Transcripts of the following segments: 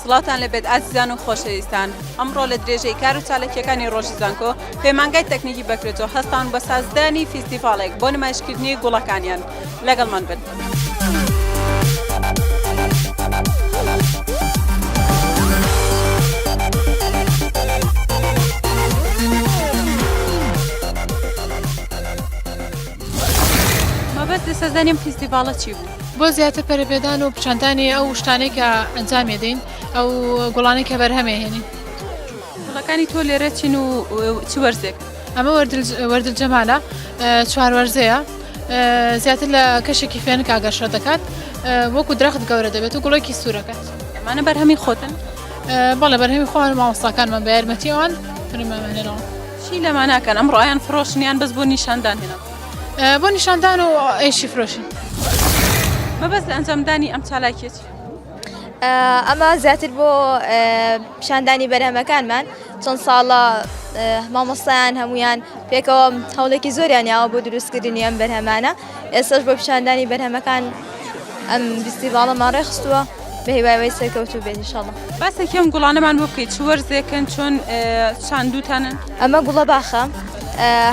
سڵاتان لەبێت ئازیزان و خۆشەویستان ئەمڕۆ لە درێژەی کار و چالەکیەکانی ڕۆژی زانکۆ پەیمانگای تەکنیکی بەکرێتەوە هەستان بە سازدانی فیستیڤالێک بۆ نمایشکردنی گوڵەکانیان لەگەڵمان بن. مەبەست لە سەردانیم فیستیڤالە چی بوو؟ بۆ زیاتر پەرەپێدان و پیشاندانی ئەو شتانەی کە ئەنجامی دەین ئەو گوڵانەی کە بەرهەمێهێنین. گوڵەکانی تۆ لێرە چین و چی وەرزێک؟ ئەمە وەردجەمالە، چوار وەرزەیە، زیاتر لە کەشێکی فێنک ئاگەشە دەکات، وەکو درەخت گەورە دەبێت و گوڵێکی سوورەکات. ئەمانە بەرهەمی خۆتن؟ بەڵێ بەرهەمی خۆیان مامۆستاکانمان بە یارمەتی ئەوان فریمەمانێنەوە. چی لەماناکەن؟ ئەمڕۆ ئایان فرۆشنیان بەس بۆ نیشاندان هێنا؟ بۆ نیشاندان و ئێشی فرۆشین. مەبەست لە ئەنجامدانی ئەم چالاکیەتی؟ ئەمە زیاتر بۆ پیشاندانی بەرهەمەکانمان چەند ساڵە مامۆستایان هەمویان پێکەوە هەوڵێکی زۆریان یاوە بۆ دروستکردنی ئەم بەرهەمانە. ئێستاش بۆ پیشاندانی بەرهەمەکان ئەم فیستیڤاڵەمان ڕێخستووە بە هیوای سەرکەوتوو بێت ئینشاڵڵا. باسێکی ئەم گوڵانەمان بۆ بکەیت چ وەرزێکن چۆن چاندووتانن؟ ئەمە گوڵە باخە،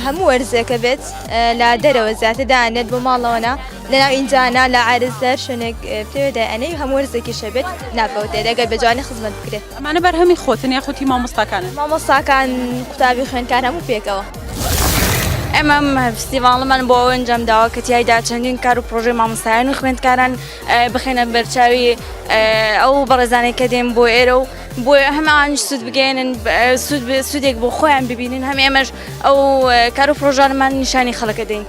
هەموو وەرزێکە بێت لە دەرەوە زیاتر دانێت بۆ ماڵەوەنا لەناو ئینجانە لە عارزدەر شوێنێک پێدایانەی هەموو وەرزێکیشە بێت ناکەوتێت ئەگەر بە جوانی خزمەت بکرێت. ئەمانە بەرهەمی خۆتن یاخوتی مامۆستاکانن؟ مامۆستاکان قوتابی خوێندکار هەموو پێکەوە. ئەمە فستیڤاڵەمان بۆ ئەوە ئەنجام داوە کە تیایدا چەندین کار و پرۆژەی مامۆستایان و خوێندکاران بخێنە بەرچاوی ئەو بەڕێزانەی کە دێن بۆ ئێرە و بۆ هەمووانش سوود بگەێنن، سوودێک بۆ خۆیان ببینن، هەم ئێمەش ئەو کار و پرۆژانمان نیشانی خەڵکە دەین.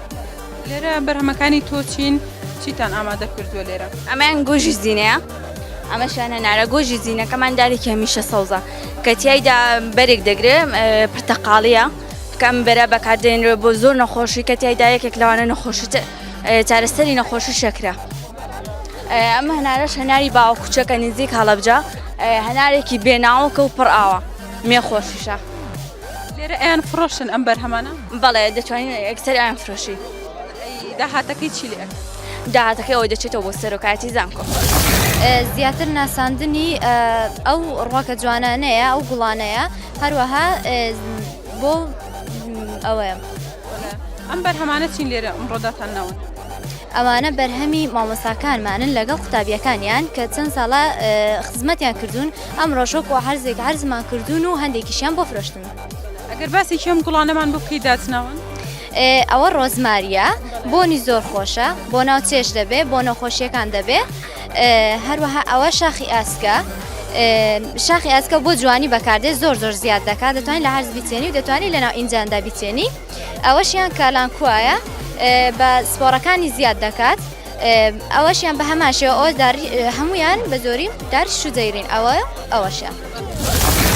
لێرە بەرهەمەکانی تۆ چین چیتان ئامادە کردووە لێرە؟ ئەمەیان گۆژی زینەیە، ئەمەشیانە نارە گۆژی زینەکەمان دارێکی هەمیشە سەوزە کە تیایدا بەرێک دەگرێت پرتەقاڵیە کەم بەرە بەکاردێنرێت بۆ زۆر نەخۆشی کە تیایدا یەکێک لەوانە نەخۆشی چارەسەری نەخۆشی شەکرە. ئەمە هەنارەش هەناری باوە کوچەکە نزیک هەڵەبجە، هەنارێکی بێناوەکە و پڕ ئاوە مێخۆشیشە. لێرە ئەیان فرۆشن ئەم بەرهەمانە؟ بەڵێ دەتوانین ئەکسەر ئەیان فرۆشی. داهاتەکەی چی لێ؟ داهاتەکەی ئەوە دەچێتەوە بۆ سەرۆکایەتی زانکۆ. زیاتر ناساندنی ئەو ڕواکە جوانانەیە ئەو گوڵانەیە هەروەها بۆ ئەوەیە. ئەم بەرهەمانە چین لێرە ئەمڕۆداتان ناون؟ ئەوانە بەرهەمی مامۆستاکانمانن لەگەڵ قوتابیەکانیان کە چەند ساڵە خزمەتیان کردوون، ئەم ڕۆژۆکەوە هەرزێک هەرزمان کردوون و هەندێکیشیان بۆ فرۆشتن. ئەگەر باسێکی ئەم گوڵانەمان بۆ بکەی داچناون؟ ئەوە ڕۆزماریە، بۆنی زۆر خۆشە، بۆ ناو چێش دەبێ، بۆ نەخۆشیەکان دەبێ. هەروەها ئەوە شاخی ئاسکە، شاخی ئاسکە بۆ جوانی بەکاردێت زۆر زیاد دەکات، دەتوانین لە هەرز بیچێنی و دەتوانین لەناو ئینجاندا بیچێنی. ئەوەشیان کالانکوایە بە سپۆڕەکانی زیاد دەکات، ئەوەشیان بە هەمان شێوە ئەوە هەمویان بە زۆری داری شوجەیرین ئەوەشیان.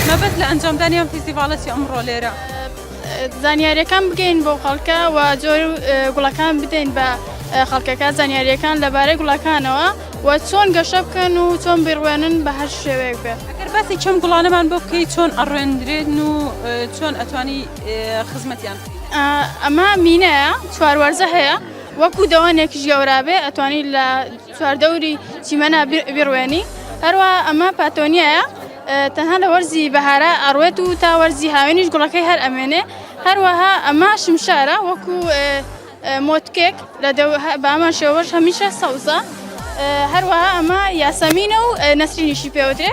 مەبەست لە ئەنجامدانی ئەم فیستیڤاڵەتی ئەمڕۆ لێرە زانیاریەکان بگەین بۆ خەڵکە و جۆر گوڵەکان بدەین بە خەڵکەکە زانیاریەکان لەبارەی گوڵەکانەوە و چۆن گەشە بکەن و چۆن بڕوێنن بە هەر شێوەیەک بێت. ئەگەر باسی چەم گوڵانەمان بۆ بکەی چۆن ئەڕێنرێن و چۆن ئەتوانی خزمەتیان؟ ئەمە مینەیە، چوار وەرزە هەیە، وەکو دەوانێکیش گەورابێ ئەتوانی لە چواردەوری چیمەنە بڕوێنی. هەروە ئەمە پاتۆنیایە، تەنها لە وەرزی بەهارە ئەڕوێت و تا وەرزی هاوێنیش گوڵەکەی هەر ئەمێنێ. هەروەها ئەمە شمشارە وەکو مۆتکێک بە ئەمان شێوەش هەمیشە سەوزە. هەروەها ئەمە یاسەمینە و نەسرینیشی پێوەدرێ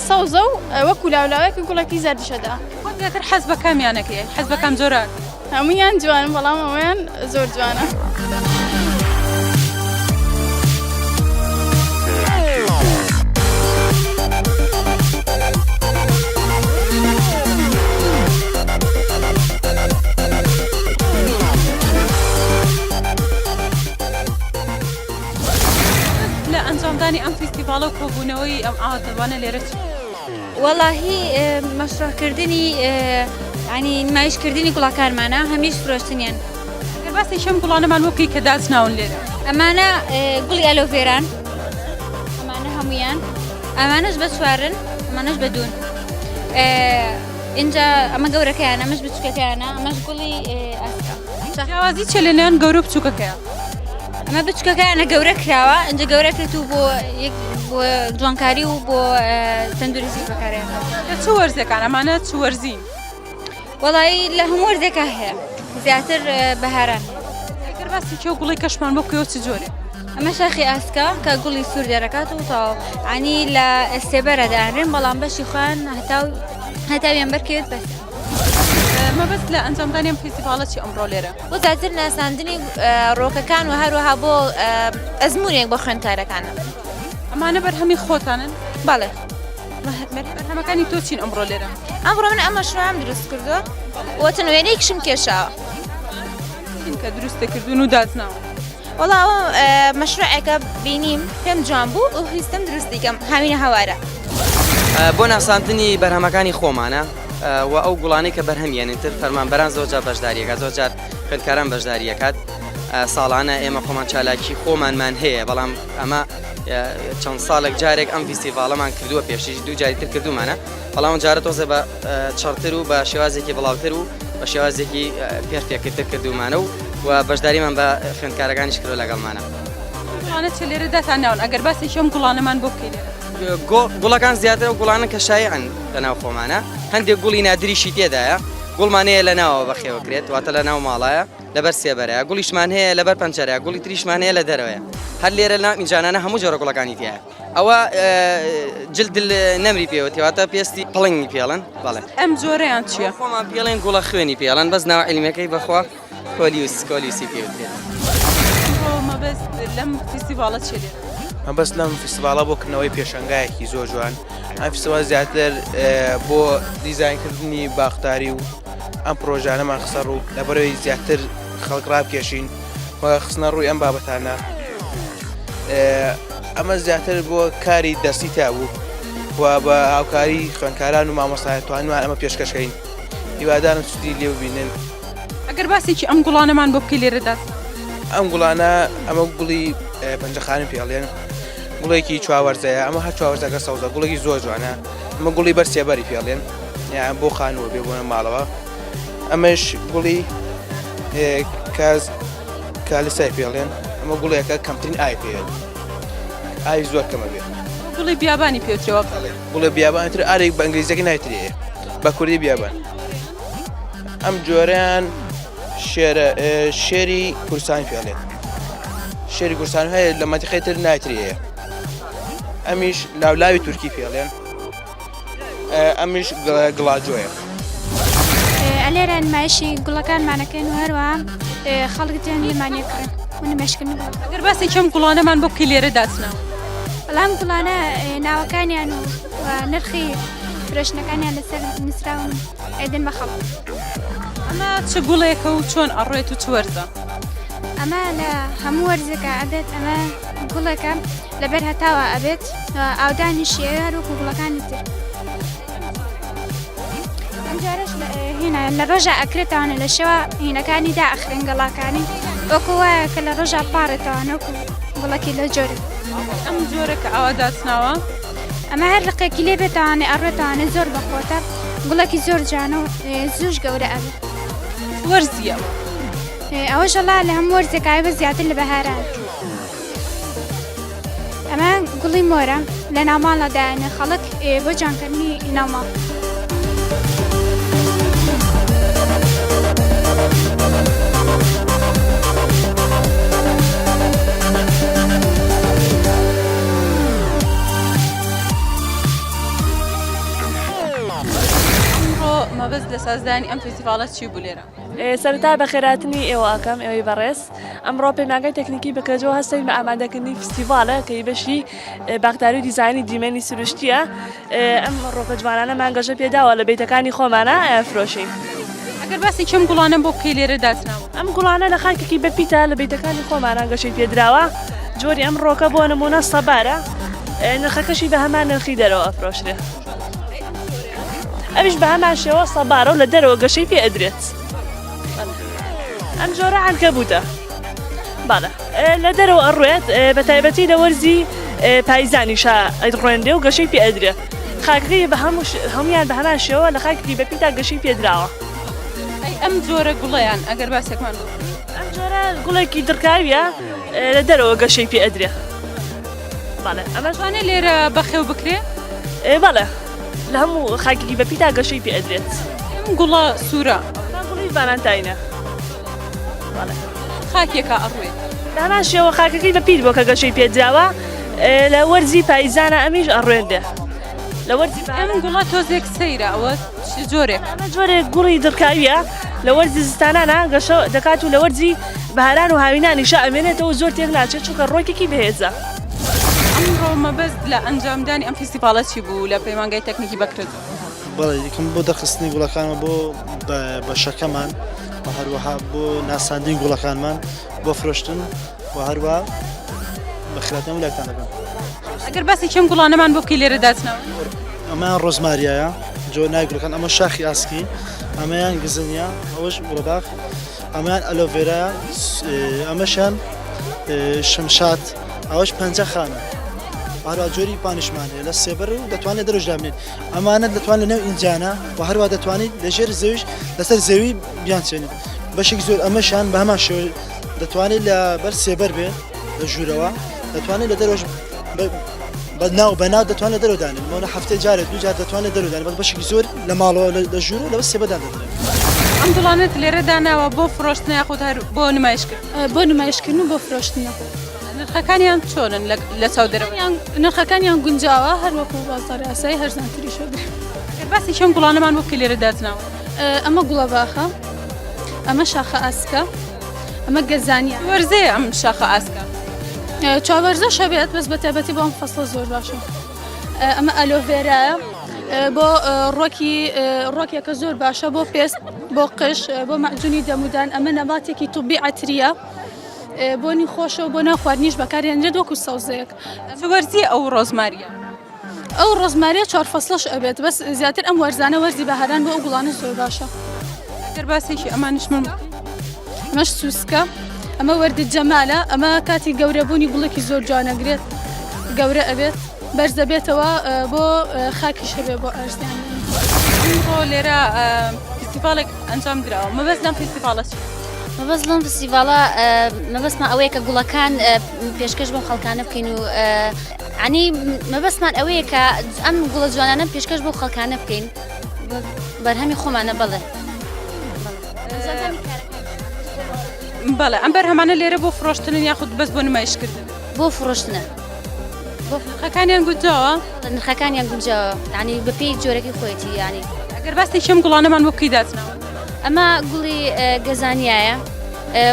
سەوزە و وەکو لاولاوەیەکە گوڵەکی زەردیشەدا. خۆتر حەز بە کامیانەکەی؟ حەز بە کام زۆرە؟ هەمویان جوانن بەڵام ئەوەیان زۆر جوانە. لە ئەنجامدانی ئەم فیستیڤاڵە و کۆبوونەوەی ئەم ئاوادەوانە لێرە چ؟ وەڵاهی مەشروعکردنی ینی نمایشکردنی گوڵەکانمانە هەمیش فرۆشتنیان ئەگەر باسی شەم گوڵانەمان وەکی کە داچناون لێرە ئەمانە گوڵی ئەلۆڤێران، ئەمانە هەمویان، ئەمانەش بە چوارن، ئەمانەش بە دوون. اینجا ئەمە گەورەکەیانە، ئەمەش بچووکەکەیانە، ئەمەش گوڵی ئاسکا. جیاوازی چێ لە نێوان گەورە و بچووکەکەیە؟ ئەمە بچووکەکەیانە گەورە کراوە، اینجا گەورە کرێت و بۆ جوانکاری و بۆ تەندروستی بەکارێن. لە چ وەرزەکان ئەمانە چ وەرزین؟ وەڵایی لە هەموو وەرزێکە هەیە، زیاتر بەهاران. ئەگەر باسی کێ و گوڵی کەشمان بۆ کێوە چ جۆرێ؟ ئەمە شاخی ئاسکا کە گوڵی سوور دەرەکات و تاو عنی لە ئێستێبەرە دەئانرێن، بەڵام بەشی خۆیان هەتاویان بەرکەوێت بەس. مەبەست لە ئەنجامدانی ئەم فێستیڤالە چی ئەمڕۆ لێرە؟ بۆ زیاتر ناساندنی ڕۆکەکان و هەروەها بۆ ئەزمونێک بۆ خوێندکارەکانە. ئەمانە بەرهەمی خۆتانن؟ بەڵێ. بەرهەمەکانی تۆ چین ئەمڕۆ لێرە؟ ئەمڕۆ من ئەم مەشروعەم دروست کردووە و تەنوێنەیەکشم کێشاوە. چین کە دروستەکردوون و داچناوە؟ وەڵا ئەوە مەشروعێکە بینیم پێم جوان بوو و هیستم دروست دیکەم هاوینە هەوارە. بۆ ناساندنی بەرهەمەکانی خۆمانە و ئەو گوڵانەی کە بەرهەمیێنتر فەرمانبەران زۆرجار بەشداریەکە، زۆرجار خوێندکاران بەشداریەکات. ساڵانە ئێمە خۆمان چالاکی خۆمانمان هەیە، بەڵام ئەمە چەند ساڵێک جارێک ئەم فیستیڤالەمان کردووە، پێشیش دوو جاریتر کردومانە، بەڵام جارە تۆزە بە چڕتر و بە شێوازێکی بڵاوتر و بە شێوازێکی پێرتێکتر کردومانە و بەشداریمان بە خوێندکارەکانیش کردو لەگەڵمانە. گوڵانە چ لێرە دەتاناون ئەگەر باسی شەم گوڵانەمان بۆ بکەی لێرە؟ گوڵەکان زیاتر و گوڵانە کە شایعن لەناو خۆمانە، هەندێک گوڵی نادریشی تێدایە، گوڵمانەیە لە ناوە بەخێوەکرێت واتە لە ناو ماڵایە لەبەر سێبەرەیە، گوڵیشمان هەیە لەبەر پەنجەرەیە، گوڵی تریشمان هەیە لە دەرەوەیە، هەر لێرە لە میجانانە هەموو جۆرە گوڵەکانی تایە. ئەوە جلد نەمری پێوەتی واتە پێستی پڵنگی پێڵن. بەڵێ ئەم جۆرەیان چییە؟ خۆمان پێڵێن گوڵە خوێنی پێڵن، بەس ناو عیلمیەکەی بەخوا کۆلیوسی پێوترێت. مەبەست لەم فێستیڤالە چێ لێرە؟ مەبەست لەم فیستیڤالە بۆ کردنەوەی پێشەنگایەکی زۆر جوان. ئەم فیستیڤال زیاتر بۆ دیزاینکردنی باختاری و ئەم پرۆژانەمان خسەر و لەبەرەوەی زیاتر خەڵک ڕابکێشین و خستنە ڕووی ئەم بابەتانە. ئەمە زیاتر بۆ کاری دەستی تا بوو و بە هاوکاری خوێندکاران و مامۆستایان توانیمان ئەمە پێشکەشکەین. هیوادارم چوتی لێ ببینن. ئەگەر باسێکی ئەم گوڵانەمان بۆ بکەی لێرە دات؟ ئەم گوڵانە ئەمە گوڵی پەنجەخانم پێڵێن، گوڵێکی چاوەرزەیە، ئەمە هەر چاوەرزەکە سەوزە، گوڵێکی زۆر جوانە. ئەمە گوڵی بەرسێبەری پێڵێن، یان بۆ خانووە بێ بۆنە ماڵەوە. ئەمەش گوڵی کالیسای پێڵێن، ئەمە گوڵێکە کەمترین ئای پێێت، ئای زۆر کەمە بێت. گوڵی بیابانی پێوترەوە. گوڵە بیابانتر ئارێک بە ئەنگلیزیەکە نایترەیە، بە کوردی بیابان. ئەم جۆرەیان شێری کوردستانی پێڵێن، شێری کوردستانی هەیە لە مەتیقەی تر نایترەیە. ئەمیش لاولاوی تورکی پێڵێن، ئەمیش گڵاجۆیە. ئەلێرە نمایشی گوڵەکانمانەکەین و هەروەها خەڵک دیان لێمانیەکڕن و نمایشکردن. ئەگەر باسی کەم گوڵانەمان بۆ بکەی لێرە داچنەوە؟ بەڵام گوڵانە ناوەکانیان و نرخی فرۆشتنەکانیان لەسەر نووسراون ئێدن بە خەڵک. ئەمە چ گوڵێکە و چۆن ئەڕێت و چ وەرزە؟ ئەمە لە هەموو وەرزەکە ئەبێت، ئەمە گوڵەکە لەبەر هەتاوە ئەبێت ئاودانیشی هەروەکو گوڵەکانی تر. ئەمجارش هینە لە ڕۆژە ئەکرێتەوانە لە شەوە هینەکانی دائەخرێن گەڵاکانی وەکو وایە کە لە ڕۆژە پاڕێتەوانە وەکو گوڵەکی لە جۆرە. ئەم جۆرە کە ئەوە داچناوە ئەمە هەر لقێکی لێ بێتوانێ ئەڕێتوانێ زۆر بەخۆتە، گوڵێکی زۆر جوانە و زوش گەورە ئەبێت. وەرزیە ئەوە ژەڵا لە هەموو وەرزێکایی بە زیاتر لە بەهاران. ئەمە گوڵی مۆرە لە ناوماڵەدایانە خەڵک بۆ جوانکردنی ناوماڵ. مەبەست لە سازدانی ئەم فێستیڤالە چی بوو لێرە؟ سەرەتا بە خێراتنی ئێوە ئەەکەم ئێوەی بەڕێز. ئەمڕۆ پەیمانگای تەکنیکی بکرێتەوە هەستین بە ئامادەکردنی فستیڤالە کە بەشی باختاری و دیزایانی دیمەنی سروشتیە. ئەم ڕۆکە جوانانە مانگەژە پێداوە لە بیتەکانی خۆمانە ئەفرۆشین. ئەگەر باسی چەم گوڵانە بۆ بکەی لێرە داچناوە؟ ئەم گوڵانە لە خاکێکی بەپیتە لە بیتەکانی خۆمانە گەشەی پێدراوە. جۆری ئەم ڕۆکە بۆ نمونە سەبارە، نرخەکەشی بە هەمان نرخی دەرەوە ئەفرۆشرێت. ئەویش بە هەمان شێوە سەبارە و لە دەرەوە گەشەی پێ ئەدرێت. ئەم جۆرە عنکەبوتە باڵە لە دەرەوە ئەڕوێت بە تایبەتی لە وەرزی پایزانیشە ئەڕوێندێ و گەشەی پێ ئەدرێ خاکەکەی بە هەمویان بە هەمان شێوە لە خاکی بەپیتا گەشەی پێدراوە ئەم جۆرە گوڵەیان ئەگەر باسێکمان ئەم جۆرە گوڵێکی دڕکاویە لە دەرەوە گەشەی پێ ئەدرێ باڵێ ئەمەشوانێ لێرە بەخێو بکرێ باڵێ لە هەموو خاکی بەپیتا گەشەی پێ ئەدرێت ئەم گوڵە سوورە گوڵی ڤالانتاینە خاکێکە ئەڕوێت دانا شێوە خاکەکەی بەپیر بۆ کە گەشەی پێدراوە لە وەرزی پایزانە ئەمیش ئەڕوێندێ لە وەرزی ئەم گوڵە تۆزێک سەیرە ئەوە جۆرێک ئەمە جۆرێک گوڵی دڕکاویە لە وەرزی زستانانە گەشە دەکات و لە وەرزی بەهاران و هاوینانیشە ئەمێنێتەوە زۆر تێک ناچێت چونکە ڕۆکێکی بەهێزە ئەمڕۆ مەبەست لە ئەنجامدانی ئەم فیستیڤالە چی بوو لە پەیمانگای تەکنیکی بەکرێت بەڵێ یەکەم بۆ دەرخستنی گوڵەکانمە بۆ بەشەکەمان و هەروەها بۆ ناساندنی گوڵەکانمان بۆ فرۆشتن و هەروە بەخراتەوە لاکتان دەبن ئەگەر باسی چەم گوڵانەمان بۆ بکەی لێرە داچنەوە ئەمەیان ڕۆزماریایە جۆ نای گوڵەکان ئەمە شاخی ئاسکی ئەمەیان گزنیە ئەوەش گوڵەباخ ئەمەیان ئەلۆڤێرا ئەمەشان شمشات ئەوەش پەنجە خانە هەروە جۆری پانیشمانێ لە سێبەر و دەتوانێت دەرۆژدامێت ئەمانە دەتوان لە نێو ئینجانە و هەروە دەتوانیت لەژێر زەویش لەسەر زەوی بیانچێنیت بەشێک زۆر ئەمەشان بە هەمان شێوە دەتوانێت لە بەر سێبەر بێت لە ژوورەوە دەتوانێت لە دەرۆژ بەناو دەتوانێت دەرۆدانێت مەونە هەفتەی جارێت دوو جار دەتوانێت دەرۆدانێت بەس بەشێکی زۆر لە ماڵەوە لە ژوور و لەوە سێبەردان دەدرێت ئەم دڵانێت لێرە داناوە بۆ فرۆشتن یاخود هەر بۆ نمایشکرد بۆ نمایشکردن و بۆ فرۆشتنە نرخەکانیان چۆنن لە چاودەرەوە نرخەکانیان گونجاوە هەروەکو بازاڕی ئاسایی هەرزانتری شۆدرێ باسی چەم گوڵانەمان بۆ بکەی لێرە داچنەوە ئەمە گوڵە باخە ئەمە شاخە ئاسکە ئەمە گەزانیە وەرزەیە ئەم شاخە ئاسکە چاوەرزە شەبێت بەس بە تایبەتی بۆ ئەم فەسڵە زۆر باشە ئەمە ئەلۆڤێرایە بۆ ڕۆکێکە زۆر باشە بۆ پێست بۆ قش بۆ مەعجونی دەمودان ئەمە نەباتێکی توبی عەتریە بۆنی خۆشە و بۆ ناو خواردنیش بەکارهێنرێت وەکو سەوزەیەک وەرزی ئەو ڕۆزماریە ئەو ڕۆزماریە 4 فەسڵەش ئەبێت بەس زیاتر ئەم وەرزانە وەرزی بەهاران بۆ ئەو گوڵانە زۆر باشە ئەگەر باسێکی ئەمانش من ئەمەش سوسکە ئەمە وەردی جەمالە ئەمە کاتی گەورەبوونی گوڵێکی زۆر جوانەگرێت گەورە ئەبێت بەرز دەبێتەوە بۆ خاکیش هەبێ بۆ ئەرزیان بۆ لێرە فیستیڤالێک ئەنجام درراوە مەبەست لەم فیستیڤالە مەبەست لەم فستیڤالە مەبەستمان ئەوەیە کە گوڵەکان پێشکەش بۆ خەڵکانە بکەین و عنی مەبەستمان ئەوەیە کە ئەم گوڵە جوانانە پێشکەش بۆ خەڵکانە بکەین بەرهەمی خۆمانە بڵێ بەڵێ ئەم بەرهەمانە لێرە بۆ فرۆشتنن یاخود بەس بۆ نمایشکردن بۆ فرۆشتنە نرخەکانیان گونجاوە نرخەکانیان گونجاوە ینی بەپێی جۆرەی خۆیەتی ینی ئەگەر باسی چەم گوڵانەمان بۆ بکەی داچنەوە ئەمە گوڵی گەزانیایە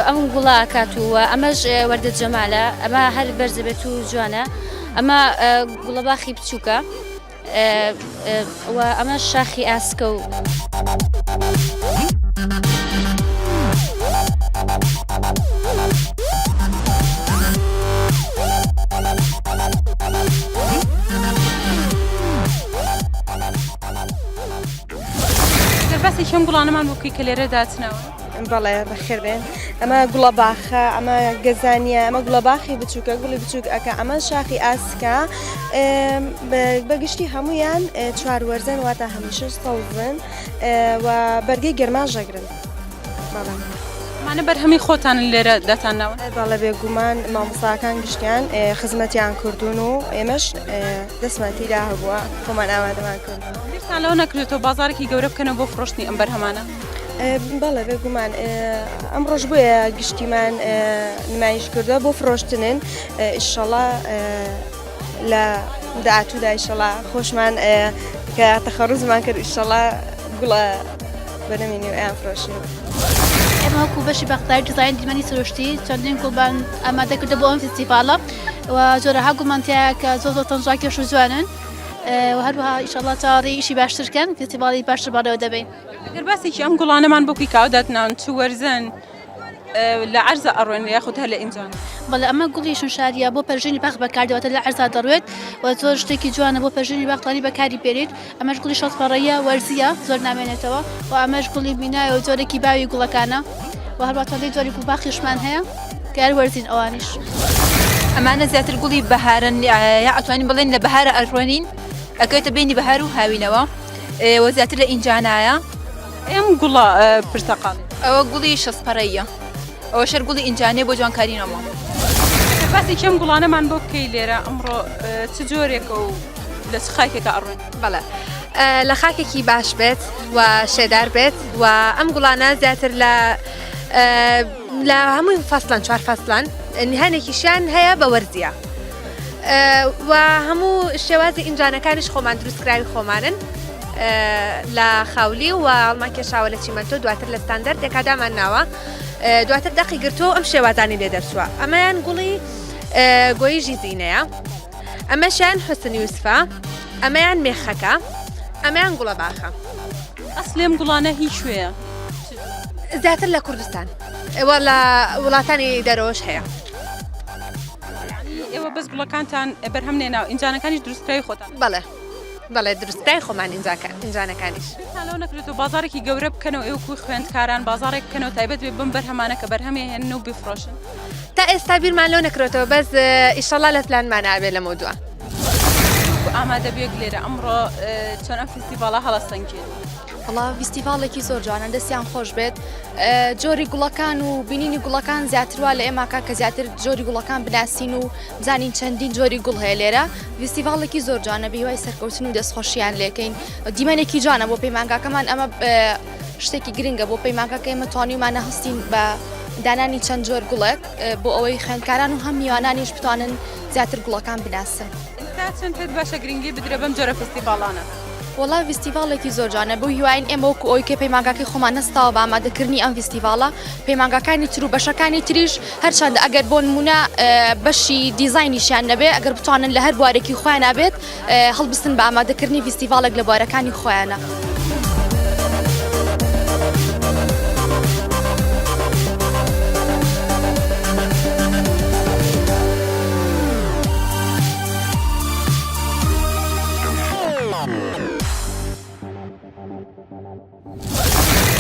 ئەم گوڵا کاتووە ئەمەش وەردە جەمالە ئەمە هەر بەرزەبێت و جوانە ئەمە گوڵە باخی بچووکە ئەمە شاخی ئاسکە و باسی چەم گوڵانەمان بۆ بکەی کە لێرە داچنەوە بەڵێ بەخێر بێن ئەمە گوڵە باخە ئەمە گەزانیە ئەمە گوڵە باخی بچووکە گوڵی بچووک ئەکە ئەمە شاخی ئاسکە بەگشتی هەمویان 4 وەرزن واتە هەمیشە سەوزن و بەرگەی گەرمان ژەگرن مانە بەرهەمی خۆتان لێرە دەتانەوە بەڵێ بێگومان مامۆستاکان گشتیان خزمەتیان کردوون و ئێمەش دەسمەتیدا هەبووە خۆمان ئامادەمان کردن بیرتان لەوە نەکرێتەوە بازارێکی گەورە بکەنەوە بۆ فرۆشتنی ئەم بەرهەمانە بەڵێ بێگومان ئەم ڕۆژ بۆیە گشتیمان نمایش کردووە بۆ فرۆشتنن ئیشەڵا لە داهاتوودا ئیشەڵا خۆشمان کە تەخەڕوزمان کرد ئیشەڵا گوڵە بەرەمێنی و ئەیان فرۆشین ئێمە وەکو بەشی بەختاری دیزاین دیمەنی سروشتی چەندین گوڵبان ئامادە کردە بۆ ئەم فستیڤالە و جۆرەها گوڵمانتیایە کە زۆر تەنجا کێش و جوانن و هەروەها ئیشەڵا چاڕی ئیشی باشترکەن فستیڤاڵی باشتر بەڕێوە دەبین ئەگەر باسێکی ئەم گوڵانەمان بۆ بکەی کاو داتناون چ وەرزن لە عەرزە ئەڕوێن یاخود هەر لە ئینجان بەڵێ ئەمە گوڵی شنشاریە بۆ پەرژینی باخ بەکاردەوەتە لە عەرزا دەڕوێت و زۆر شتێکی جوانە بۆ پەرژینی باختانی بەکاری بێنیت ئەمەش گوڵی شەڵپەڕەیە وەرزیە زۆر نامێنێتەوە و ئەمەش گوڵی بینایە و جۆرێکی باوی گوڵەکانە و هەرواتەندەی جۆری گوڵباخیشمان هەیە کە هەر وەرزین ئەوانیش. ئەمانە زیاتر گوڵی بەهارن یا ئەتوانین بڵێن لە بەهارە ئەڕۆنین ئەکەوێتە بینی بەهار و هاوینەوە وە زیاتر لە ئینجانایە. ئەم گوڵە پرتەقال ئەوە گوڵی شەسپەرەیە، ئەوە شەر گوڵی ئینجانێ بۆ جوانکارینەوە. باسی کەم گوڵانەمان بۆ بکەی لێرە ئەمڕۆ چ جۆرێکە و لە چ خاکێکە ئەڕۆین؟ بەڵێ لە خاکێکی باش بێت و شێدار بێت و ئەم گوڵانە زیاتر لە هەمووی فەسڵان 4 فەسڵان هەنێکیشیان هەیە بە وەرزیە و هەموو شێوازی ئینجانەکانیش خۆمان دروستکراوی خۆمانن لە خاولی و ئەڵمان کێشاوە لە چیمەنتۆ دواتر لە ستاندەردێکا دامان ناوە دواتر دەقی گرتۆ ئەم شێوازانی لێ دەرچووە. ئەمەیان گوڵی گۆیی ژیزینەیە، ئەمەشیان حوسن یوسفە، ئەمەیان مێخەکە، ئەمەیان گوڵە باخە. ئەسلێم گوڵانە هیچ شوێیە زیاتر لە کوردستان ئێوە لە وڵاتانی دەرەوەش هەیە. ئێوە بەس گوڵەکانتان بەرهەم نێناو ئینجانەکانیش دروستکراوی خۆتان؟ بەڵێ بەڵێ دروستکراوی خۆمان ئینجانەکانیش. لەو نەکرێتەوە بازارێکی گەورە بکەنەوە ئێوە کوی خوێندکاران بازارێک بکەنەوە تایبەت بێ بم بەرهەمانە کە بەرهەمی هێنن و بفرۆشن. تا ئێستا بیرمان لەو نەکرێتەوە بەس ئیشەڵا لە پلانمان ئابێ لەمە دووە. ئامادە بێک لێرە ئەمڕۆ چۆن ئەم فستیڤاڵە هەڵەستەنگێن؟ وڵا فستیڤالێکی زۆر جوانە دەستیان خۆش بێت جۆری گوڵەکان و بینینی گوڵەکان زیاتروا لە ئێماکە کە زیاتر جۆری گوڵەکان بناسین و بزانین چەندین جۆری گوڵ هەیە لێرە فستیڤالێکی زۆر جوانە بەهیوای سەرکەوتن و دەستخۆشیان لێکەین دیمەنێکی جوانە بۆ پەیمانگاکەمان ئەمە شتێکی گرنگە بۆ پەیمانگاکە ئێمە توانیمانە هەستین بە دانانی چەند جۆر گوڵێک بۆ ئەوەی خوێندکاران و هەم میوانانیش بتوانن زیاتر گوڵەکان بناسن. چەند پێت باشە گرنگی بدرێ بەم جۆرە فستیڤاڵانە؟ وڵا فستیڤالێکی زۆر جوانە بۆ هیواین ئێمە وەکو ئەوی کە پەیمانگاکەی خۆمان نەستاوە بە ئامادەکردنی ئەم فستیڤاڵە پەیمانگاکانی تر و بەشەکانی تریش هەرچەندە ئەگەر بۆ نمونە بەشی دیزاینیشیان نەبێ ئەگەر بتوانن لە هەر بوارێکی خۆیان نابێت هەڵبستن بە ئامادەکردنی فستیڤالێک لە بوارەکانی خۆیانە.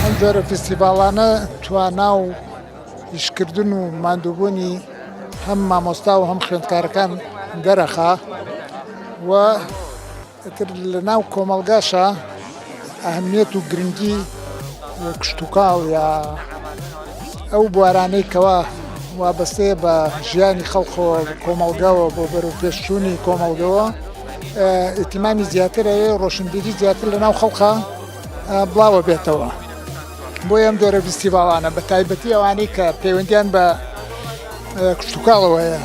ئەم جۆرە فستیڤاڵانە توانا و ئیشکردن و ماندووبوونی هەم مامۆستا و هەم خوێندکارەکان دەرەخا و لە ناو کۆمەڵگاشە ئەهەمیەت و گرنگی کشتتوکاڵ یا ئەو بوارانەی کەوا وابەستەیە بە ژیانی خەڵخەوە کۆمەڵگەوە بۆ بەروپێشچوونی کۆمەڵگەوە ئیتیمامی زیاترەوێ ڕۆشنبیری زیاتر لە ناو خەڵخە بڵاوە بێتەوە. بۆی ئەم جۆرە فستیڤاڵانە بە تایبەتی ئەوانەی کە پەیوەندیان بە کشتتوکاڵەوەیە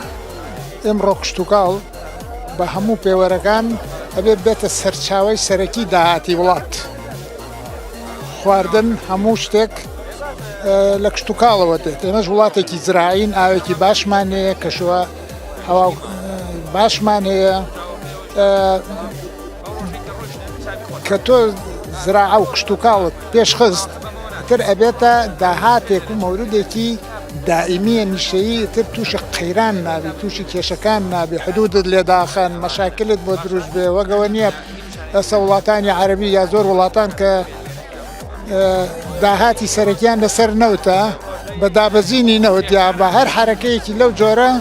ئێمڕۆ کشتتوکاڵ بە هەموو پێوەرەکان ئەبێت بێتە سەرچاوەی سەرەکی داهاتی وڵات خواردن هەموو شتێک لە کشتتوکاڵەوە دێت. ئێمەش وڵاتێکی زراعین ئاوێکی باشمان هەیە کەشوە هەوا باشمان هەیە کە تۆ زراعە و کشتتوکاڵت پێشخست تر ئەبێتە داهاتێک و مەورودێکی دائیمیە نیشەیی تر تووشی قەیران نابی تووشی کێشەکان نابی حدودت لێداخەن مەشاکلت بۆ دروست بێ وەگەوە نییە ئەسە وڵاتانی عەرەبی یا زۆر وڵاتان کە داهاتی سەرەکیان لەسەر نەوتە بە دابەزینی نەوت یا بە هەر حرەکەیەکی لەو جۆرە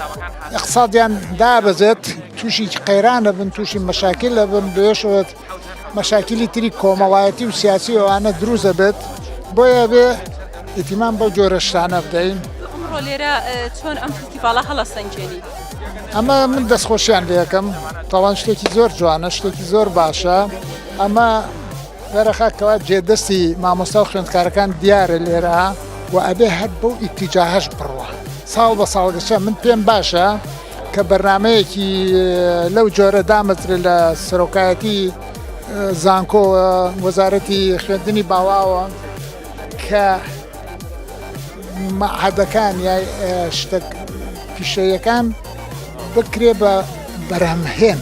اقتصادیان دابەزێت تووشی قەیرانە بن تووشی مەشاکلە بن بێشەوەت مەشاکلی تری کۆمەڵایەتی و سیاسی ئەوانە دروزە بێت بۆیە بێ ئیتیمان بەو جۆرە شتانە بدەین. ئەمڕۆ لێرە چۆن ئەم فستیڤاڵە هەڵەستەنگێنی؟ ئەمە من دەستخۆشیان لێ یەکەم تاوان شتێکی زۆر جوانە شتێکی زۆر باشە ئەمە وەرەخاکەوە جێدەستی مامۆستا و خوێندکارەکان دیارە لێرە و ئەبێ هەر بەو ئیتیجاهەش بڕوە ساڵ بە ساڵگەشە من پێم باشە کە بەرنامەیەکی لەو جۆرە دامەزرێ لە سەرۆکایەتی زانکۆ وەزارەتی خوێندنی باواوە کە مەعهەدەکان یا شتە پیشەیەکان بکرێ بە بەرهەمهێن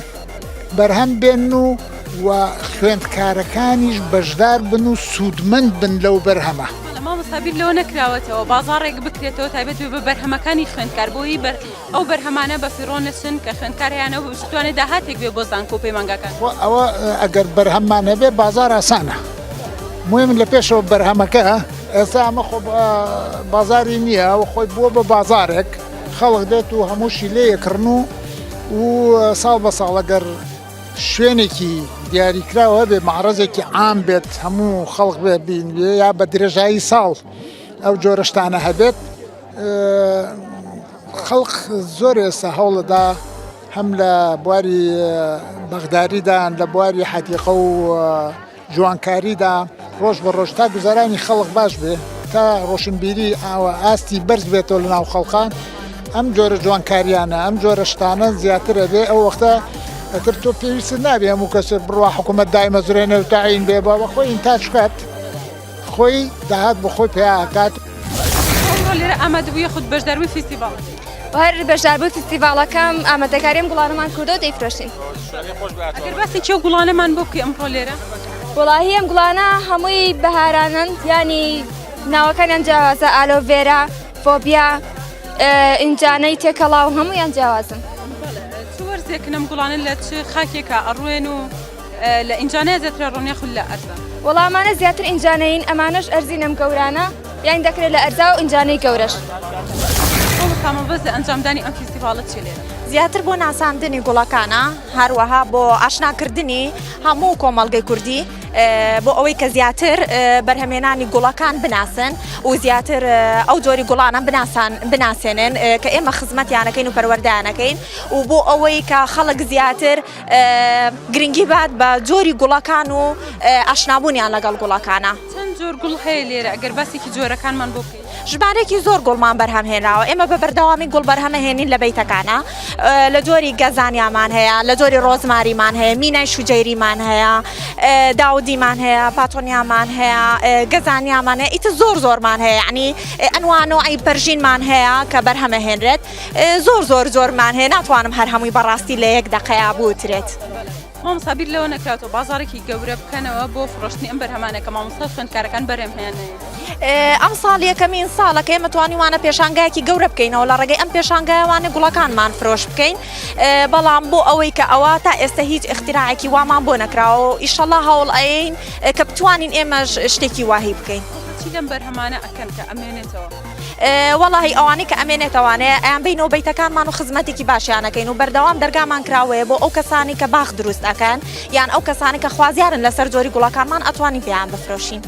بەرهەم بێن و خوێندکارەکانیش بەشدار بن و سوودمەند بن لەو بەرهەمە. مامۆستا لەوە نەکراوەتەوە بازارێک بکرێتەوە تایبەت بە بەرهەمەکانی خوێندکار بۆی ئەو بەرهەمانە بە فیڕۆنسن کە خوێندکاریانە بتوانێت داهاتێک بێ بۆ زانکۆ و پەیمانگاکان. ئەوە ئەگەر بەرهەمانە بێ بازار ئاسانە مهم لە پێشەوە بەرهەمەکە ئێستا ئەمە خۆ بازاری نییە و خۆی بووە بە بازارێک خەڵک دێت و هەمووشی لێیەکردن و ساڵ بە ساڵەگەر شوێنێکی دیاریکراوە بێ معرەزێکی عام بێت هەموو خەڵک بێ بین بێ یا بە درێژایی ساڵ ئەو جۆرەشتانە هەبێت خەڵک زۆر ئێستا هەوڵەدا هەم لە بواری بەغداریدان لە بواری حەدیقە و جوانکاریدا ڕۆژ بە ڕۆژ تا گوزارانی خەڵک باش بێ تا ڕۆشنبیری ئاستی بەرز بێتەوە لە ناو خەڵکان ئەم جۆرە جوانکاریانە ئەم جۆرە شتانە زیاترە بێ ئەو وەختە ئەتر تۆ پێویست نابێ هەموو کەس بڕوا حکوومەت دایمە زورێنە و تاعین بێ بە خۆی ئینتاج کات خۆی داهات بە خۆی پێیاکات لێرە ئامادەبوویە خودت بەشداروی فیستیڤاڵ هەر بەشداربوو فیستیڤاڵەکەم ئامادەکاریم گوڵانەمان کردو و دەیفرۆشین ئەگەر باسی چێ گوڵانەمان بۆ بکەی ئەمڕۆ لێرە وڵاهی ئەم گوڵانە هەمووی بەهارانن ینی ناوەکانیان جیاوازە ئالۆڤێرا فۆبیا ئینجانەی تێکەڵاو هەموویان جیاوازن چ وەرزێکن ئەم گوڵانە لە چ خاکێکە ئەڕوێن و لە ئینجانەیە زیاترە ڕۆنیا خول لە ئەرزە وەڵامانە زیاتر ئینجانەین ئەمانەش ئەرزی نەم گەورانە یان دەکرێت لە ئەرزا و ئینجانەی گەورەش تامە بەس لە ئەنجامدانی ئەم فیستیڤاڵە چی لێرە زیاتر بۆ ناساندنی گوڵەکانە هەروەها بۆ ئاشناکردنی هەموو کۆمەڵگەی کوردی بۆ ئەوەی کە زیاتر بەرهەمێنانی گوڵەکان بناسن و زیاتر ئەو جۆری گوڵانە بناسێنن کە ئێمە خزمەتیانەکەین و پەروەردەیانەکەین و بۆ ئەوەی کە خەڵک زیاتر گرنگی بات بە جۆری گوڵەکان و ئاشنابوونیان لەگەڵ گوڵەکانە چەند جۆر گوڵ هەیە لێرە ئەگەر باسێکی جۆرەکانمان بۆ بکەین ژمارەیەکی زۆر گوڵمان بەرهەمهێنراوە ئێمە بە بەردەوامی گوڵ بەرهەمەهێنین لە بیتەکانە لە جۆری گەزانیامان هەیە لە جۆری ڕۆزماریمان هەیە مینای شوجەیریمان هەیە داودیمان هەیە پاتۆنیامان هەیە گەزانیامان هەیە ئیتر زۆرمان هەیە ینی ئەنوانەوەی پەرژینمان هەیە کە بەرهەمەهێنرێت زۆرمان هەیە ناتوانم هەر هەمووی بەڕاستی لە یەک دەقەیە بوترێت مامۆستا بیر لەوە نەکراتەوە بازارێکی گەورە بکەنەوە بۆ فڕۆشتنی ئەم بەرهەمانەکە مامۆستا خوێندکارەکان بەرهەمهێنن ئەم ساڵ یەکەمین ساڵەکە ئێمە توانیوانە پێشانگایەکی گەورە بکەینەوە لە ڕێگەی ئەم پێشانگایوانە گوڵەکانمان فرۆش بکەین بەڵام بۆ ئەوەی کە ئەوە تا ئێستا هیچ اختراعێکی وامان بۆ نەکراوە و ئیشەڵڵا هەوڵ ئەین کە بتوانین ئێمەش شتێکی واهی بکەین چی لەم بەرهەمانە ئەکەن کە ئەمێنێتەوە وەڵاهی ئەوانەی کە ئەمێنێتەوانەیە ئەیان بینەوە بەیتەکانمان و خزمەتێکی باشیانەکەین و بەردەوام دەرگامان کراوەیە بۆ ئەو کەسانی کە باخ دروست ئەکەن یان ئەو کەسانی کە خوازیارن لەسەر جۆری گوڵەکانمان ئەتوانین پێیان بفرۆشین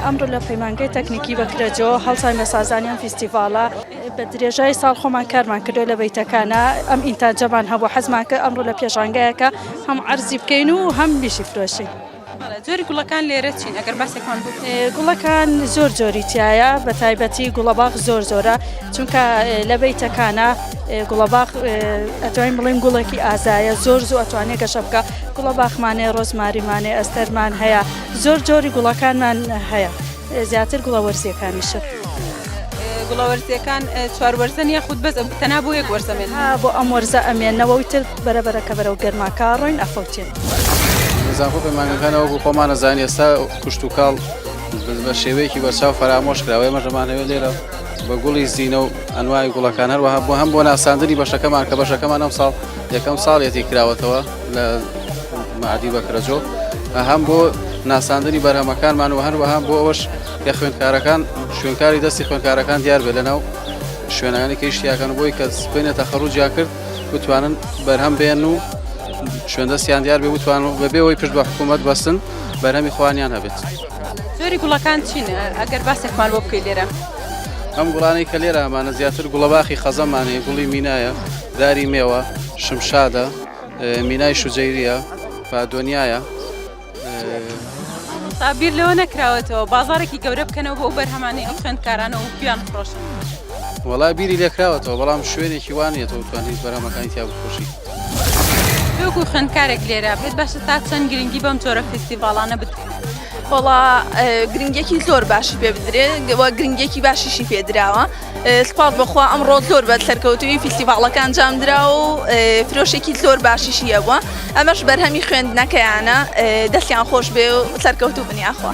ئەمڕۆ لە پەیمانگەی تەکنیکی بەکرێجەوە هەڵسان لە سازانیان فیستیڤاڵە بە درێژای ساڵ خۆمان کارمان کردو لە بیتەکانە ئەم ئینتاجەمان هەبوو حەزمان کە ئەمڕۆ لە پێشانگایەکە هەم عەرزی بکەین و هەم بیشی فرۆشین جۆری گوڵەکان لێرە چین ئەگەر باسێکمان بوو گوڵەکان زۆر جۆری تایە بە تایبەتی گوڵەباغ زۆرە چونکە لە بیتەکانە گوڵەباغ ئەتوانین بڵێن گوڵێکی ئازایە زۆر ئەتوانێت گەشە بکە گوڵەباغمانەیە ڕۆزماریمانێ ئەستەرمان هەیە زۆر جۆری گوڵەکانمان هەیە زیاتر گوڵەوەرزیەکانیشە گوڵەوەرزیەکان چوار وەرزە یاخود بەس تەنها بۆ یەک وەرزەمێن بۆ ئەم وەرزە ئەمێنەوەی تر بەرەبەرەکە بەرەو گەرماکە ڕۆین ئەفەوتێن نزانخۆ پەیمانگەکانەوە بۆ خۆمانە زانی ئێستا کوشت و کاڵ بە شێوەیەکی بەرچاو فەرامۆش کراوە مەژەمانەوێت لێرە بە گوڵی زیینە و ئەنوای گوڵەکان هەروەها بۆ هەم بۆ ناساندنی بەشەکەمان کە بەشەکەمان ئەم ساڵ یەکەم ساڵێتی کراوەتەوە لە معدی بەکرەجۆ هەم بۆ ناساندنی بەرهەمەکانمان و هەروەها بۆ ئەوەش کە خوێندکارەکان شوێنکاری دەستی خوێندکارەکان دیار بێت لەناو شوێنەکانی کە ئیشتیاکەن بۆی کە سبینێتە خەڕوجیان کرد بتوانن بەرهەم بێن و شوێندەستیان دیار بێ بتوانن بەبێەوەی پشت بە حکوومەت بەستن بەرهەمی خوانیان هەبێت جۆری گوڵەکان چینە ئەگەر باسێکمان بۆ بکەی لێرە ئەم گوڵانەی کە لێرە ئەمانە زیاتر گوڵەباخی خەزەمانەیە گوڵی مینایە داری مێوە شمشادە مینای شوجەیریە پادۆنیایە بیر لەوە نەکراوەتەوە بازارێکی گەورە بکەنەوە بۆ ئەو بەرهەمانەی ئەو خوێندکارانە و بیان فڕۆشن وەڵای بیری لێکراوەتەوە بەڵام شوێنێکی وانێتەوە توانیت بەرهەمەکانی تیا بفرۆشی وەکو خوێندکارێک لێرە بێت باشە تا چەند گرنگی بەم جۆرە فستیڤاڵانە بدرێت وڵا گرنگێکی زۆر باشی پێ بدرێ گرنگێکی باشیشی پێدراوە سپاس بەخوا ئەمڕۆ زۆر بە سەرکەوتوی فیستیڤاڵەکان جامدرا و فرۆشێکی زۆر باشیشی هەبووە ئەمەش بەرهەمی خوێندنەکەیانە دەستیان خۆش بێ و سەرکەوتوو بنیاخوا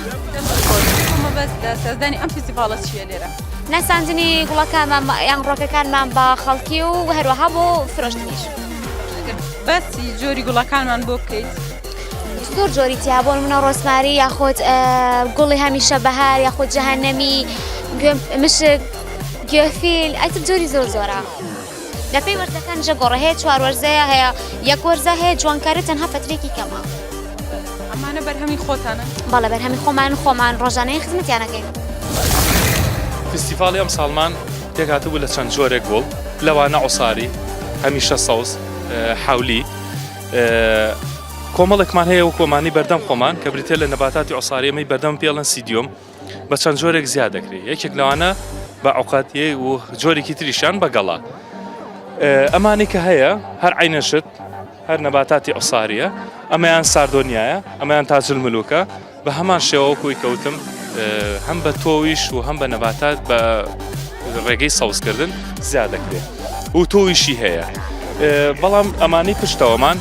بەس سەردانی ئەم فیستیڤاڵە چیە لێرە؟ ناساندنی گوڵەکانمان یان ڕۆکەکانمان بە خەڵکی و هەروەها بۆ فرۆشتنیش بەسی جۆری گوڵەکانمان بۆ بکەیت زۆر جۆری تیا بۆ منە ڕۆسماری یاخۆت گوڵی هەمیشە بەهار یاخۆت جەهەنەمی مشک گوێفیل ئەیتر جۆری زۆر زۆرە لە پێی وەرزەکان ژە گۆڕە هەیە چوار وەرزەیە هەیە یەک وەرزە هەیە جوانکارە تەنها فترێکی کەمە ئەمانە بەرهەمی خۆتانە؟ بەڵێ بەرهەمی خۆمان ڕۆژانەی خزمەتیانەکەین فستیڤاڵی ئەم ساڵمان تێکهاتە بوو لە چەند جۆرێک گوڵ لەوانە عوساری هەمیشە سەوز حولی کۆمەڵێکمان هەیە و کۆمانی بەردەم خۆمان کە بریتێ لە نەباتاتی عوساریەمەی بەردەم پێڵەن سیدیۆم بە چەند جۆرێک زیاد دەکرێت یەکێک لەوانە بە عوقاتیە و جۆرێکی تریشان بە گەڵا ئەمانی کە هەیە هەر عینەشت هەر نەباتاتی عوساریە ئەمەیان ساردۆنیایە ئەمەیان تاجل ملوکە بە هەمان شێوەوەکوی کەوتم هەم بە تۆویش و هەم بە نەباتات بە ڕێگەی سەوزکردن زیاد دەکرێت و تۆویشی هەیە بەڵام ئەمانی پشتەوەمان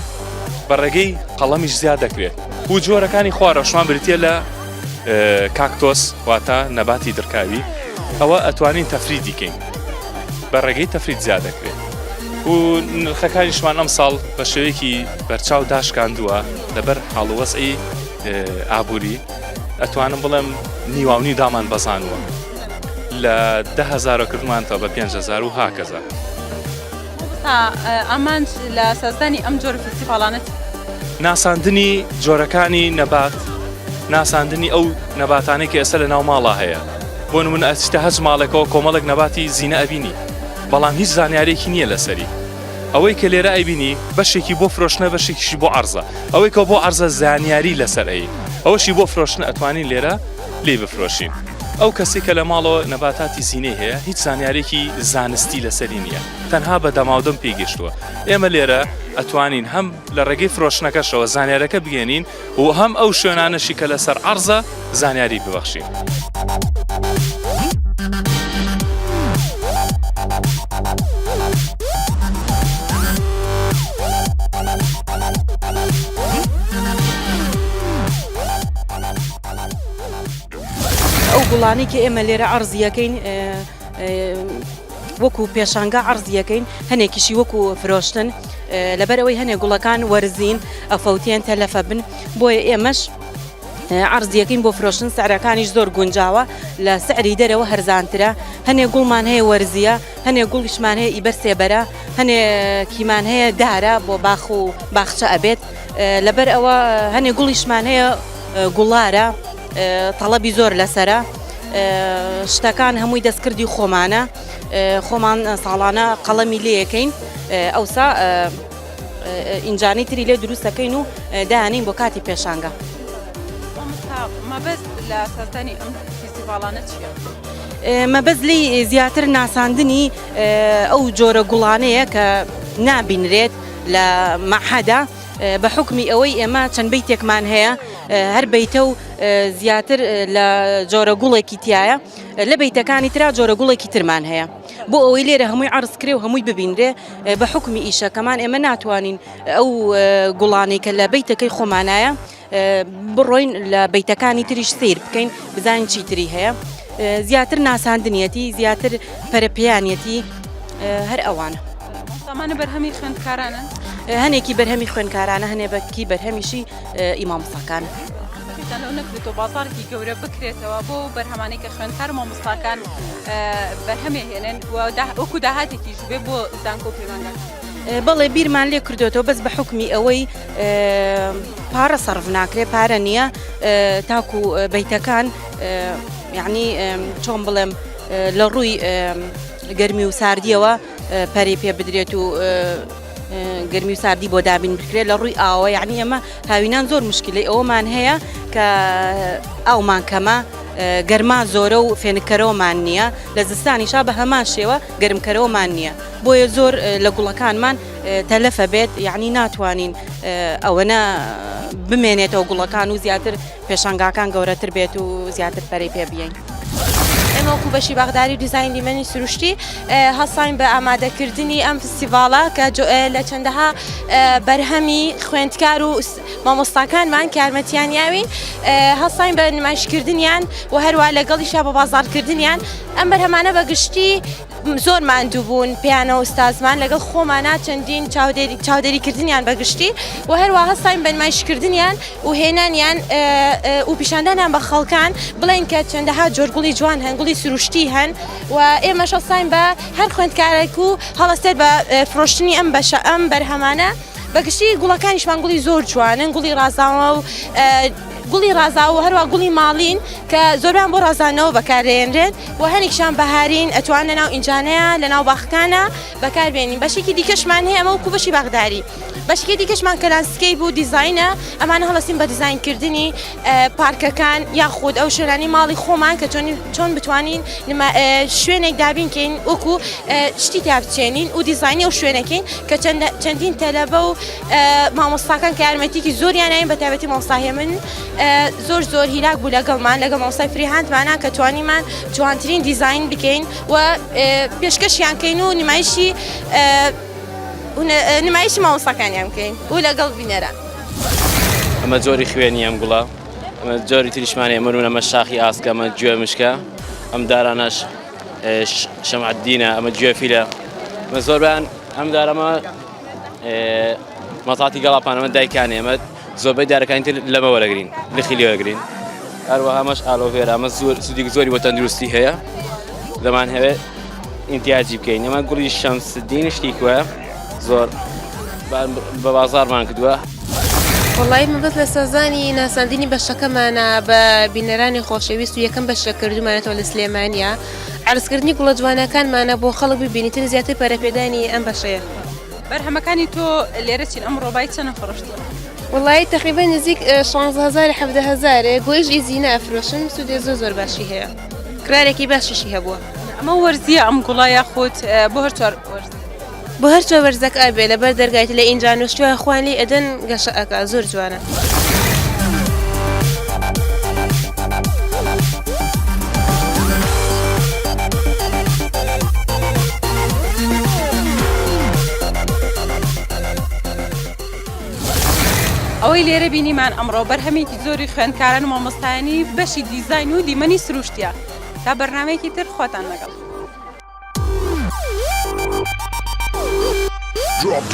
بە ڕێگەی قەڵەمیش زیاد دەکرێت و جۆرەکانی خوارەشمان بریتە لە کاکتۆس واتە نەباتی درکاوی ئەوە ئەتوانین تەفریدی کەین بە ڕێگەی تەفرید زیاد دەکرێت و نرخەکانیشمان ئەم ساڵ بە شێوەیەکی بەرچاو داشکاندووە لەبەر هەڵوەسعی ئابووری ئەتوانم بڵێم نیواونی دامان بەزانوە لە 10,000 کردمانتەوە بە 5,000 و هاکەزە ئەمان لە سەردانی ئەم جۆرە فستیڤاڵانەت ناساندنی جۆرەکانی نەبات ناساندنی ئەو نەباتانەی کە ئێستا لە ناو ماڵا هەیە بۆ نمونە ئەچتە هەج ماڵێکەوە کۆمەڵێک نەباتی زینە ئەبینی بەڵام هیچ زانیارێکی نییە لەسەری ئەوەی کە لێرە ئەبینی بەشێکی بۆ فرۆشنە بەشێکیشی بۆ عەرزە ئەوەی کە بۆ عەرزە زانیاری لەسەر ئەی ئەوەشی بۆ فرۆشنە ئەتوانین لێرە لێ بفرۆشین ئەو کەسی کە لە ماڵەوە نەباتاتی زینەی هەیە هیچ زانیارێکی زانستی لەسەری نییە تەنها بە دەماودەم پێگەشتووە ئێمە لێرە ئەتوانین هەم لە ڕێگەی فرۆشنەکەشەوە زانیارەکە بگەێنین و هەم ئەو شوێنانەشی کە لەسەر عەرزە زانیاری ببەخشین ئەو گوڵانی کە ئێمە لێرە عەرزیەکەین وەکو پێشانگا عەرزیەکەین هەنێکیشی وەکو فرۆشتن لەبەر ئەوەی هەنێک گوڵەکان وەرزین ئەفەوتیان تەلەفە بن بۆیە ئێمەش عەرزیەکەین بۆ فرۆشتن سعرەکانیش زۆر گونجاوە لە سعری دەرەوە هەرزانترە هەنێک گوڵمان هەیە وەرزیە هەنێک گوڵیشمان هەیە ئیبەر سێبەرە هەنێکیمان هەیە دارە بۆ باخ و باخچە ئەبێت لەبەر ئەوە هەنێک گوڵیشمان هەیە گوڵارە تەڵەبی زۆر لەسرە شتەکان هەمووی دەستکردی خۆمانە خۆمان ساڵانە قەڵەمی لێەکەین ئەوسا ئینجانی تری لێ دروستەکەین و دایانین بۆ کاتی پێشانگە مەبەست لە سەردانی ئەم فستیڤاڵانە چییە؟ مەبەست لی زیاتر ناساندنی ئەو جۆرە گوڵانەیە کە نابینرێت لە مەعهەدا بە حکمی ئەوەی ئێمە چەند بەیتێکمان هەیە هەر بەیتە و زیاتر لە جۆرە گوڵێکی تایە لە بەیتەکانی ترا جۆرە گوڵێکی ترمان هەیە بۆ ئەوەی لێرە هەمووی عەرزکرێ و هەمووی ببینرێ بە حکمی ئیشەکەمان ئێمە ناتوانین ئەو گوڵانەی کە لە بەیتەکەی خۆمانایە بڕۆین لە بەیتەکانی تریش سیر بکەین بزانین چی تری هەیە زیاتر ناساندنیەتی زیاتر پەرەپیانیەتی هەر ئەوانە ئەمانە بەرهەمی خوێندکارانە هەنێکی بەرهەمی خوێندکارانە هەنێبەکی بەرهەمیشی ئیمامۆستاکان لەو نەکرێتەوە بازارێکی گەورە بکرێتەوە بۆ بەرهەمانەی کە خوێندکار مامۆستاکان بەرهەمێ هێنن وەکو داهاتێکیش بێ بۆ زانکۆ و پەیوەندەکان بەڵێ بیرمان لێ کردوێتەوە بەس بە حکمی ئەوەی پارە سەرف ناکرێ پارە نییە تاکو بەیتەکان یعنی چۆن بڵێم لە ڕووی گەرمی و ساردیەوە پەری پێ بدرێت و گەرمی و ساردی بۆ دابین بکرێت لە ڕووی ئاوە یعنی ئەمە هاوینان زۆر مشکلەی ئەوەمان هەیە کە ئاومان کەمە گەرما زۆرە و فێنکەرەوەمان نییە لە زستانیشا بە هەمان شێوە گەرمکەرەوەمان نییە بۆیە زۆر لە گوڵەکانمان تەلەفە بێت یعنی ناتوانین ئەوەنە بمێنێتەوە گوڵەکان و زیاتر پێشانگاکان گەورەتر بێت و زیاتر پەرەی پێ بێین. ئێمە وەکو بەشی باغداری و دیزاین دیمەنی سروشتی هەساین بە ئامادەکردنی ئەم فستیڤاڵە کە لە چەندەها بەرهەمی خوێندکار و مامۆستاکانمان کە یارمەتیان یاوین هەساین بە نمایشکردنیان و هەروە لەگەڵیشا بە بازاڕکردنیان ئەم بەرهەمانە بەگشتی زۆر ماندوو بوون پیانە و ئوستازمان لەگەڵ خۆمانە چەندین چاودێریکردنیان بەگشتی و هەروە هەساین بە نمایشکردنیان و هێنانیان و پیشاندانیان بە خەڵکان بڵێن کە چەندەها جۆرگوڵی جوان هەن گوڵی سروشتی هەن و ئێمەش هەساین بە هەر خوێندکارێک و هەڵەستێت بە فرۆشتنی ئەم بەرهەمانە بەگشتی گوڵەکانیشمان گوڵی زۆر جوانن گوڵی ڕازاوە و گوڵی ڕازاوە و هەروە گوڵی ماڵین کە زۆربیان بۆ ڕازانەوە بەکاردێنرێت و هەنێکشان بەهارین ئەتوان لەناو ئینجانەیە لەناو باخەکانە بەکاربێنین بەشێکی دیکەشمان هەیە ئەمە وەکو بەشی باغداری بەشێکی دیکەشمان کە لانسکەیپ و دیزاینە ئەمانە هەڵەستین بە دیزاینکردنی پارکەکان یاخود ئەو شوێنانی ماڵی خۆمان کە چۆن بتوانین شوێنێک دابینکەین وەکو شتی تابچێنین و دیزاینی ئەو شوێنەکەین کە چەندین تەلەبە و مامۆستاکان کە یارمەتیکی زۆریانین بە تایبەتی مامۆستای من زۆر هیلاک بوو لەگەڵمان لەگەڵ مامۆستای فریهاندمانە کە توانیمان جوانترین دیزاین بکەین و پێشکەشیان کەین و نمایشی مامۆستاکانیان بکەین و لەگەڵ بینەران. ئەمە جۆری خوێنی ئەم گوڵە ئەمە جۆری تریشمانی ئەمەون ئەمە شاخی ئاسکە ئەمە گوێ مشکە ئەم دارانەش شەمعەددینە ئەمە گوێفیلە ئەمە زۆربیان ئەم دارەمە مەتاتی گەڵاپان ئەمە دایکانی ئەمە زۆربەی دارەکانی تر لەمە وەرەگرین لخی لێوەگرین هەروەها ئەمەش ئالۆڤێرا ئەمە سوودی زۆری بۆ تەندروستی هەیە دەمان هەوێت ئینتیاجی بکەین ئەمە گوڵی شەمسدین شتی کوێ زۆر بە بازارمان کردووە. وڵی مەبەست لە سەزانی ناساندنی بەشەکەمانە بە بینەرانی خۆشەویست و یەکەم بەشە کردومانێتەوە لە سلێمانیا عرضکردنی گوڵە جوانەکانمانە بۆ خەڵک ببینیتر زیاتر پەرەپێدانی ئەم بەشەیە. بەرهەمەکانی تۆ لێرە چین ئەم ڕۆبای چەنە فڕۆشتووە؟ وڵی تقریبا نزیک 16,000 گۆیش ئیزینە ئەفرۆشن سودێ زۆر باشی هەیە کرارێکی باشیشی هەبووە. ئەمە وەرزیە ئەم گوڵە یاخود بۆ هەر چۆر بۆ هەر چۆ وەرزەک ئابێ لەبەر دەرگایت لە ئینجا نوشتووە خوانی ئەدەن گەشە ئەکا زۆر جوانە. ئەوەی لێرە بینیمان ئەمڕۆ بەرهەمێکی زۆری خوێندکاران و مامۆستایانی بەشی دیزاین و دیمەنی سروشتیە تا بەرنامەیەکی تر خۆتان لەگەڵ. Drop.